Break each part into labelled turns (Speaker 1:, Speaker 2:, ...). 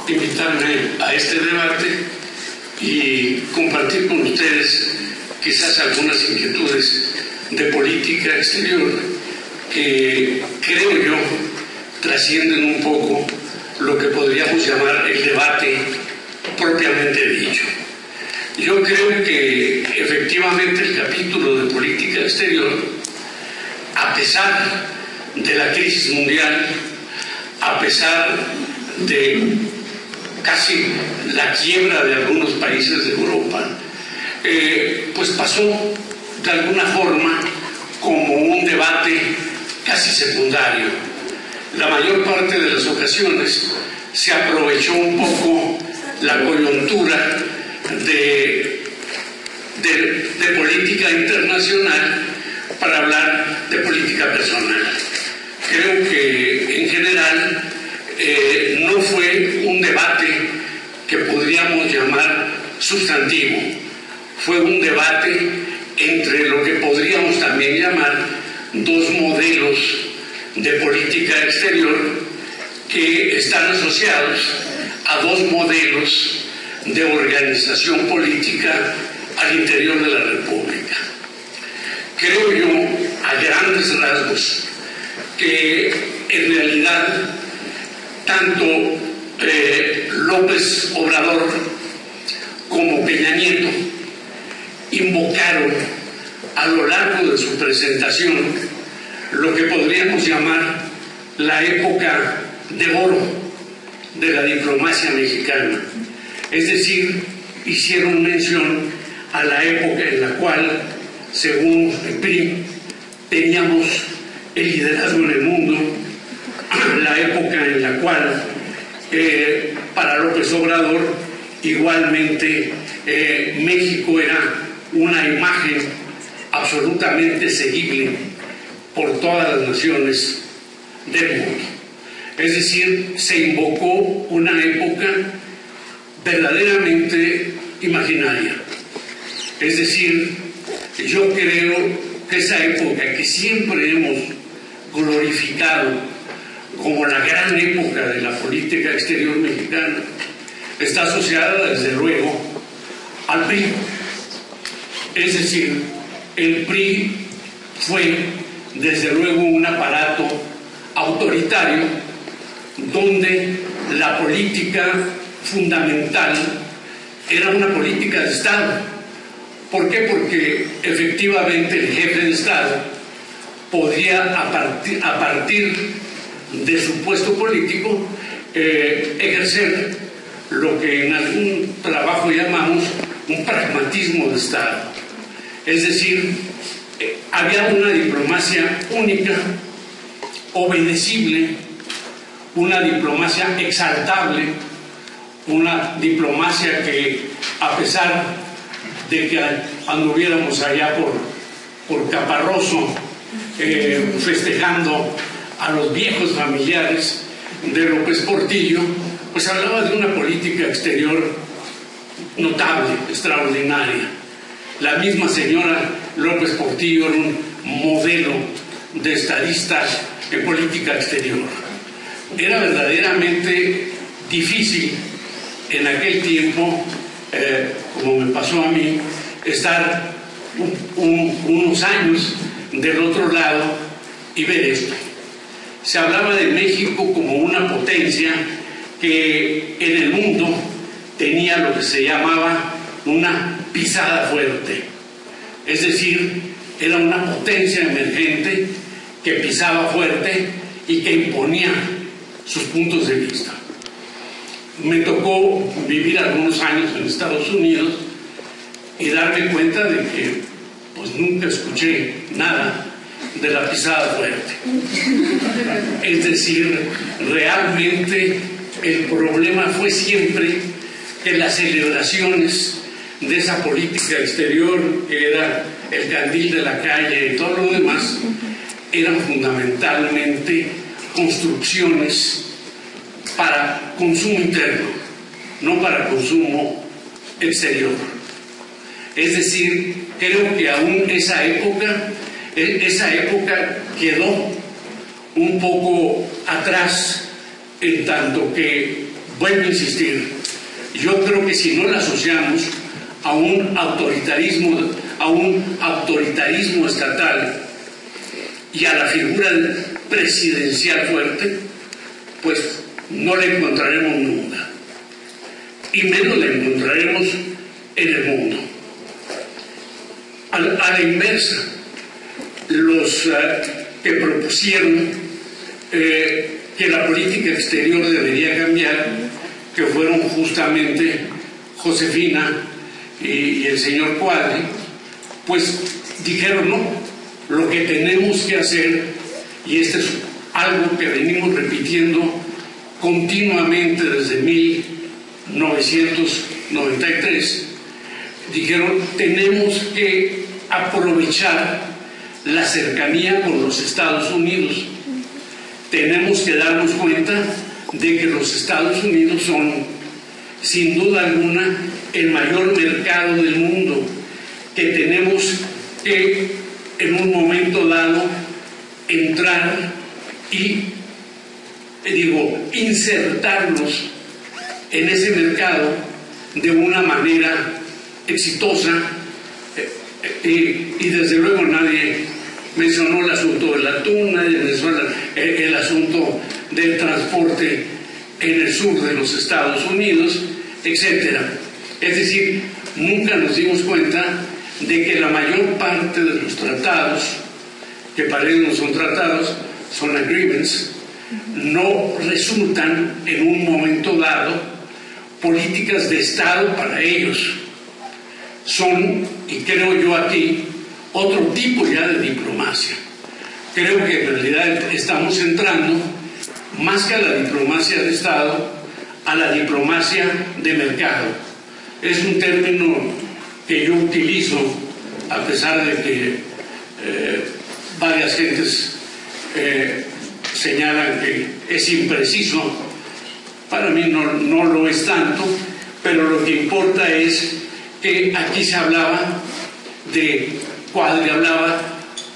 Speaker 1: invitarme a este debate y compartir con ustedes quizás algunas inquietudes de política exterior que creo yo trascienden un poco lo que podríamos llamar el debate propiamente dicho. Yo creo que efectivamente el capítulo de política exterior, a pesar de la crisis mundial, a pesar de casi la quiebra de algunos países de Europa, pues pasó de alguna forma como un debate casi secundario. La mayor parte de las ocasiones se aprovechó un poco la coyuntura de política internacional para hablar de política personal. Creo que en general no fue un debate que podríamos llamar sustantivo, fue un debate entre lo que podríamos también llamar dos modelos de política exterior que están asociados a dos modelos de organización política al interior de la República. Creo yo, a grandes rasgos, que en realidad tanto López Obrador como Peña Nieto invocaron a lo largo de su presentación lo que podríamos llamar la época de oro de la diplomacia mexicana. Es decir, hicieron mención a la época en la cual, según el PRI, teníamos el liderazgo en el mundo, la época en la cual para López Obrador igualmente México era una imagen absolutamente seguible por todas las naciones del mundo. Es decir, se invocó una época verdaderamente imaginaria. Es decir, yo creo que esa época que siempre hemos glorificado como la gran época de la política exterior mexicana está asociada desde luego al PRI. Es decir, el PRI fue desde luego un aparato autoritario donde la política fundamental era una política de Estado. ¿Por qué? Porque efectivamente el jefe de Estado podía a partir de su puesto político ejercer lo que en algún trabajo llamamos un pragmatismo de Estado. Es decir, había una diplomacia única, obedecible, una diplomacia exaltable, una diplomacia que, a pesar de que anduviéramos allá por Caparroso festejando a los viejos familiares de López Portillo, pues hablaba de una política exterior notable, extraordinaria. La misma señora López Portillo era un modelo de estadista en política exterior. Era verdaderamente difícil en aquel tiempo, como me pasó a mí, estar unos años del otro lado y ver esto. Se hablaba de México como una potencia que en el mundo tenía lo que se llamaba una pisada fuerte. Es decir, era una potencia emergente que pisaba fuerte y que imponía sus puntos de vista. Me tocó vivir algunos años en Estados Unidos y darme cuenta de que pues nunca escuché nada de la pisada fuerte. Es decir, realmente el problema fue siempre que las celebraciones de esa política exterior, que era el candil de la calle y todo lo demás, eran fundamentalmente construcciones para consumo interno, no para consumo exterior. Es decir, creo que aún esa época quedó un poco atrás en tanto que, vuelvo a insistir, yo creo que si no la asociamos a un autoritarismo estatal y a la figura presidencial fuerte, pues no la encontraremos nunca, y menos la encontraremos en el mundo. A la inversa, los que propusieron que la política exterior debería cambiar, que fueron justamente Josefina y el señor Quadri, pues dijeron no, lo que tenemos que hacer, y esto es algo que venimos repitiendo continuamente desde 1993, dijeron tenemos que aprovechar la cercanía con los Estados Unidos. Tenemos que darnos cuenta de que los Estados Unidos son, sin duda alguna, el mayor mercado del mundo, que tenemos que, en un momento dado, entrar y, insertarnos en ese mercado de una manera exitosa, y desde luego nadie mencionó el asunto de la tuna, el asunto del transporte en el sur de los Estados Unidos, etc. Es decir, nunca nos dimos cuenta de que la mayor parte de los tratados, que para ellos no son tratados, son agreements, no resultan en un momento dado políticas de Estado para ellos. Son, y creo yo aquí, otro tipo ya de diplomacia. Creo que en realidad estamos entrando, más que a la diplomacia de Estado, a la diplomacia de mercado. Es un término que yo utilizo, a pesar de que varias gentes señalan que es impreciso. Para mí no lo es tanto, pero lo que importa es que aquí se hablaba Quadri hablaba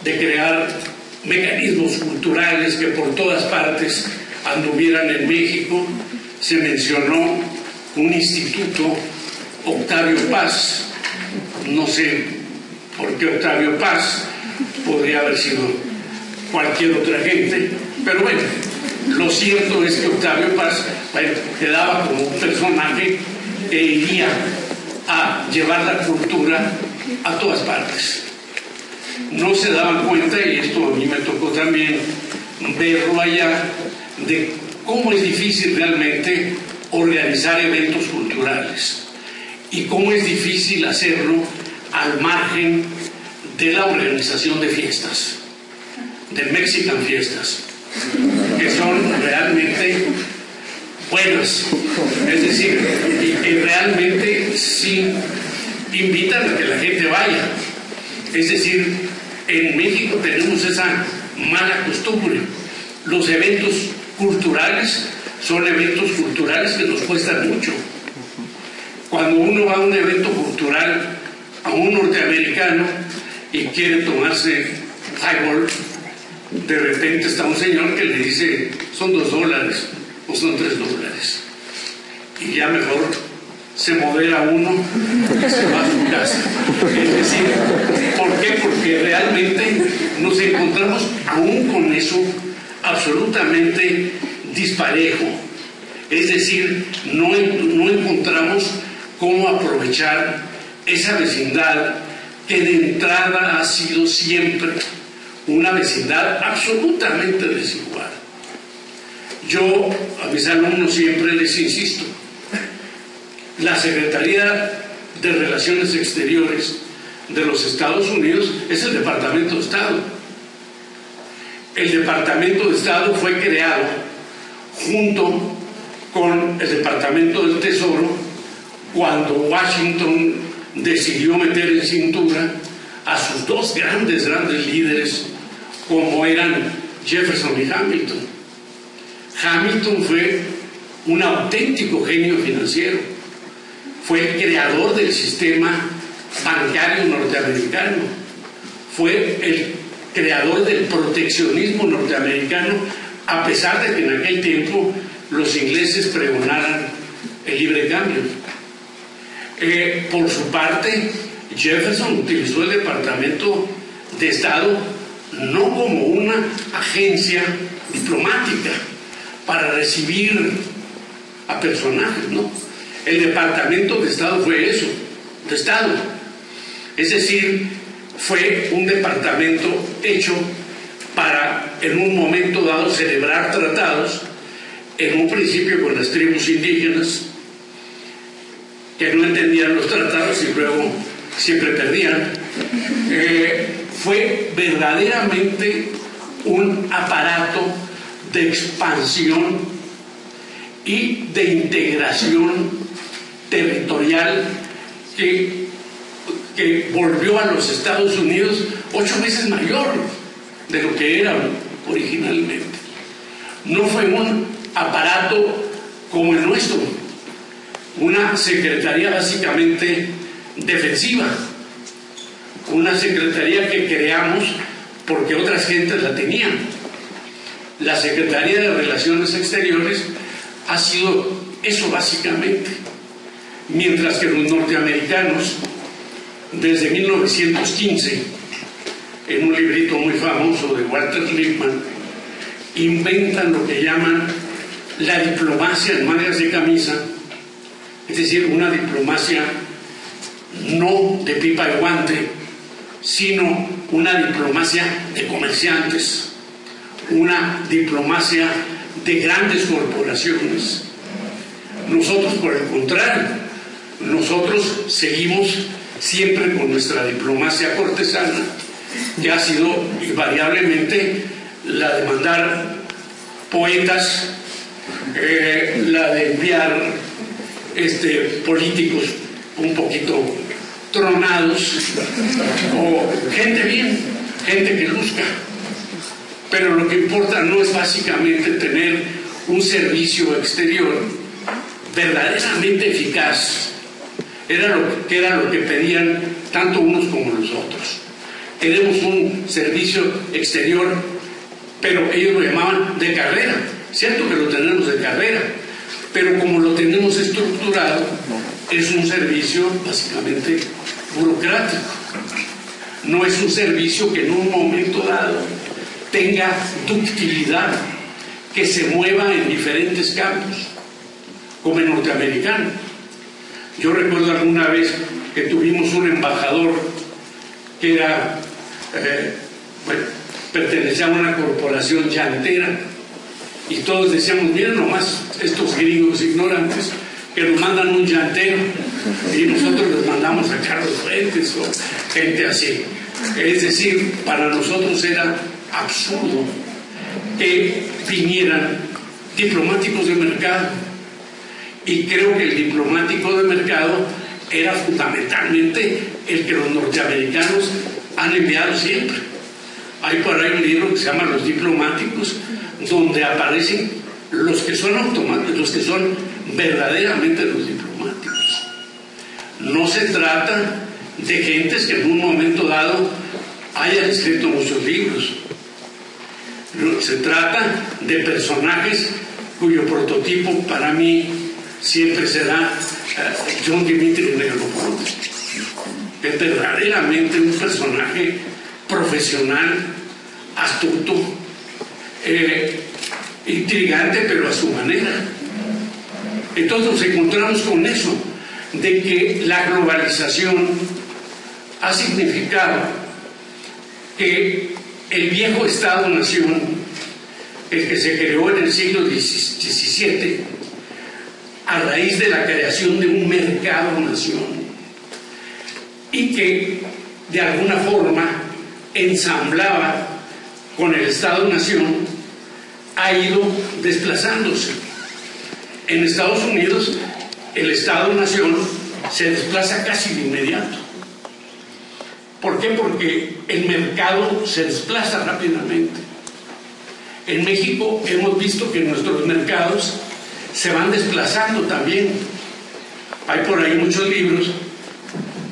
Speaker 1: de crear mecanismos culturales que por todas partes anduvieran en México. Se mencionó un instituto, Octavio Paz, no sé por qué Octavio Paz, podría haber sido cualquier otra gente, pero bueno, lo cierto es que Octavio Paz quedaba como un personaje que iría a llevar la cultura a todas partes. No se daban cuenta, y esto a mí me tocó también verlo allá, de cómo es difícil realmente organizar eventos culturales y cómo es difícil hacerlo al margen de la organización de fiestas, de Mexican fiestas, que son realmente buenas, es decir, y realmente sí invitan a que la gente vaya. Es decir, en México tenemos esa mala costumbre. Los eventos culturales son eventos culturales que nos cuestan mucho. Cuando uno va a un evento cultural, a un norteamericano, y quiere tomarse highball, de repente está un señor que le dice son $2 o son $3, y ya mejor se modera uno y se va a su casa. Es decir, ¿por qué? Porque realmente nos encontramos aún con eso absolutamente disparejo. Es decir, no encontramos cómo aprovechar esa vecindad que de entrada ha sido siempre una vecindad absolutamente desigual. Yo a mis alumnos siempre les insisto, la Secretaría de Relaciones Exteriores de los Estados Unidos es el Departamento de Estado. El Departamento de Estado fue creado junto con el Departamento del Tesoro cuando Washington decidió meter en cintura a sus dos grandes líderes, como eran Jefferson y Hamilton. Hamilton fue un auténtico genio financiero, fue el creador del sistema bancario norteamericano, fue el creador del proteccionismo norteamericano, a pesar de que en aquel tiempo los ingleses pregonaran el libre cambio. Por su parte, Jefferson utilizó el Departamento de Estado no como una agencia diplomática para recibir a personajes, ¿no? El Departamento de Estado fue eso, de Estado. Es decir, fue un departamento hecho para, en un momento dado, celebrar tratados, en un principio con las tribus indígenas, que no entendían los tratados y luego siempre perdían. Fue verdaderamente un aparato de expansión y de integración territorial que volvió a los Estados Unidos 8 veces mayor de lo que era originalmente. No fue un aparato como el nuestro, una secretaría básicamente defensiva, una secretaría que creamos porque otras gentes la tenían. La Secretaría de Relaciones Exteriores ha sido eso básicamente, mientras que los norteamericanos, desde 1915, en un librito muy famoso de Walter Lippmann, inventan lo que llaman la diplomacia en mangas de camisa, es decir, una diplomacia no de pipa y guante, sino una diplomacia de comerciantes, una diplomacia de grandes corporaciones. Nosotros, por el contrario, nosotros seguimos siempre con nuestra diplomacia cortesana, que ha sido invariablemente la de mandar poetas, la de enviar políticos un poquito tronados, o gente bien, gente que luzca. Pero lo que importa no es básicamente tener un servicio exterior verdaderamente eficaz. Era lo que pedían tanto unos como los otros. Queremos un servicio exterior, pero ellos lo llamaban de carrera. Cierto que lo tenemos de carrera, pero como lo tenemos estructurado, es un servicio básicamente burocrático. No es un servicio que en un momento dado tenga ductilidad, que se mueva en diferentes campos, como el norteamericano. Yo recuerdo alguna vez que tuvimos un embajador que era, pertenecía a una corporación llantera, y todos decíamos, miren nomás estos gringos ignorantes que nos mandan un llantero y nosotros les mandamos a Carlos Fuentes o gente así. Es decir, para nosotros era absurdo que vinieran diplomáticos de mercado, y creo que el diplomático de mercado era fundamentalmente el que los norteamericanos han enviado siempre. Hay por ahí un libro que se llama Los Diplomáticos, donde aparecen los que son automáticos, los que son verdaderamente los diplomáticos. No se trata de gentes que en un momento dado hayan escrito muchos libros. Se trata de personajes cuyo prototipo para mí siempre será John Dimitri Negroponte, que es verdaderamente un personaje profesional, astuto, intrigante, pero a su manera. Entonces nos encontramos con eso, de que la globalización ha significado que el viejo Estado-Nación, el que se creó en el siglo XVII, a raíz de la creación de un mercado-nación, y que de alguna forma ensamblaba con el Estado-Nación, ha ido desplazándose. En Estados Unidos, el Estado-Nación se desplaza casi de inmediato. ¿Por qué? Porque el mercado se desplaza rápidamente. En México hemos visto que nuestros mercados se van desplazando también. Hay por ahí muchos libros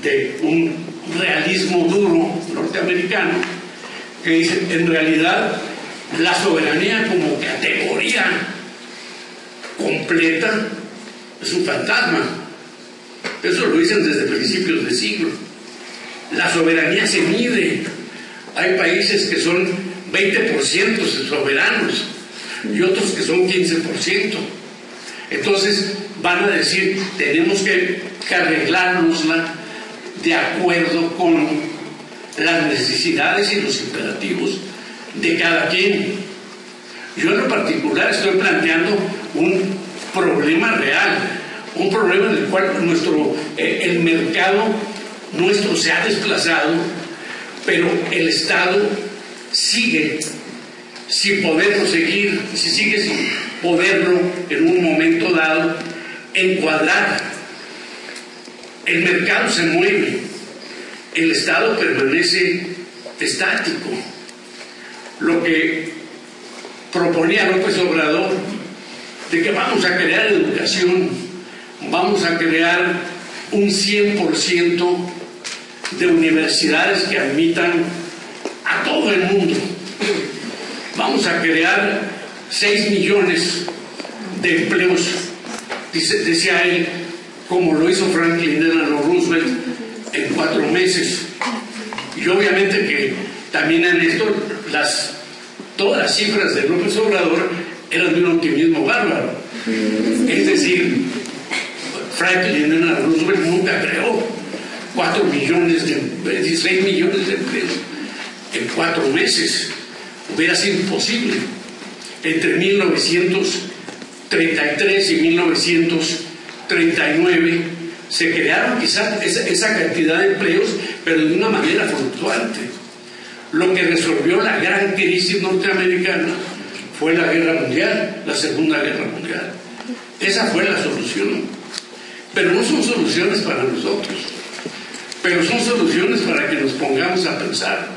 Speaker 1: de un realismo duro norteamericano que dicen, en realidad, la soberanía como categoría completa es un fantasma. Eso lo dicen desde principios de siglo. La soberanía se mide. Hay países que son 20% soberanos y otros que son 15%. Entonces van a decir, tenemos que arreglárnosla de acuerdo con las necesidades y los imperativos de cada quien. Yo en lo particular estoy planteando un problema real, un problema en el cual el mercado nuestro se ha desplazado, pero el Estado sigue sin poderlo seguir, sigue sin poderlo en un momento dado encuadrar. El mercado se mueve, el Estado permanece estático. Lo que proponía López Obrador, de que vamos a crear educación, vamos a crear un 100% de universidades que admitan a todo el mundo. Vamos a crear 6 millones de empleos, decía él, como lo hizo Franklin Delano Roosevelt en 4 meses. Y obviamente que también en esto todas las cifras de López Obrador eran de un optimismo bárbaro. Es decir, Franklin Delano Roosevelt nunca creó 16 millones de empleos en 4 meses. Hubiera sido imposible. Entre 1933 y 1939 se crearon quizás esa cantidad de empleos, pero de una manera fluctuante. Lo que resolvió la gran crisis norteamericana fue la guerra mundial, la Segunda Guerra Mundial. Esa fue la solución. Pero no son soluciones para nosotros, pero son soluciones para que nos pongamos a pensar.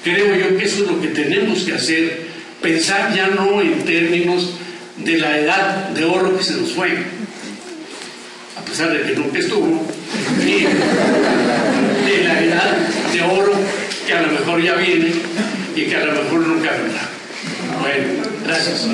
Speaker 1: Creo yo que eso es lo que tenemos que hacer, pensar ya no en términos de la edad de oro que se nos fue, a pesar de que nunca estuvo, y de la edad de oro que a lo mejor ya viene y que a lo mejor nunca vendrá. Bueno, gracias.